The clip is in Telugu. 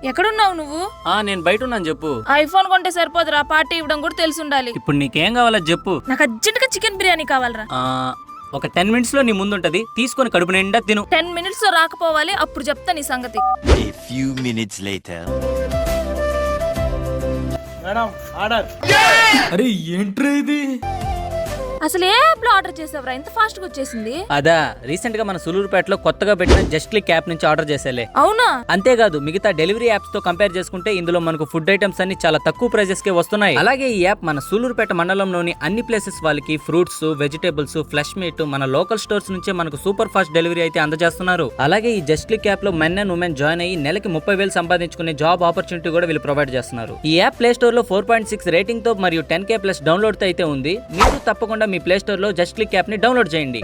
ఎక్కడున్నావు నువ్వు? నేను బయట ఉన్నాను చెప్పు. ఐఫోన్ కొంటే సరిపోదురా, పార్టీ ఇవ్వడం కూడా తెలిసి ఉండాలి. ఇప్పుడు నీకేం కావాలో చెప్పు. నాకు అర్జెంట్ గా చికెన్ బిర్యానీ కావాలరా. ఒక 10 minutes లో నీ ముందుంటది, తీసుకొని కడుపు నిండా తిను. 10 minutes లో రాకపోవాలి, అప్పుడు చెప్తా నీ సంగతి. A few minutes later. Madam order. అరే ఏంట్రా ఇది? అసలు ఏ యాప్ లో ఆర్డర్ చేసావురా, ఇంత ఫాస్ట్ గా వచ్చేసింది? అదా రీసెంట్ గా మన సులూరుపేటలో కొత్తగా పెట్టిన జస్ట్ క్లిక్ యాప్ నుంచి ఆర్డర్ చేసేలే. అవునా? అంతేకాదు మిగతా డెలివరీ యాప్స్ తో కంపేర్ చేసుకుంటే ఇందులో మనకు ఫుడ్ ఐటమ్స్ అన్ని చాలా తక్కువ ప్రైజెస్ కే వస్తున్నాయి. అలాగే ఈ యాప్ మన సూలూరుపేట మండలంలోని అన్ని ప్లేసెస్ వాళ్ళకి ఫ్రూట్స్, వెజిటేబుల్స్, ఫ్లెష్ మీట్ మన లోకల్ స్టోర్స్ నుంచే మనకు సూపర్ ఫాస్ట్ డెలివరీ అయితే అందజేస్తున్నారు. అలాగే ఈ జస్ట్ క్లిక్ యాప్ లో మెన్ అండ్ ఉమెన్ జాయిన్ అయ్యి నెలకి 30,000 సంపాదించుకునే జాబ్ ఆపర్చునిటీ కూడా వీళ్ళు ప్రొవైడ్ చేస్తున్నారు. ఈ యాప్ ప్లే స్టోర్ లో 4.6 రేటింగ్ తో మరియు 10K+ డౌన్లోడ్ తో అయితే ఉంది. మీరు తప్పకుండా మీ ప్లే స్టోర్ లో జస్ట్ క్లిక్ యాప్ ని డౌన్లోడ్ చేయండి.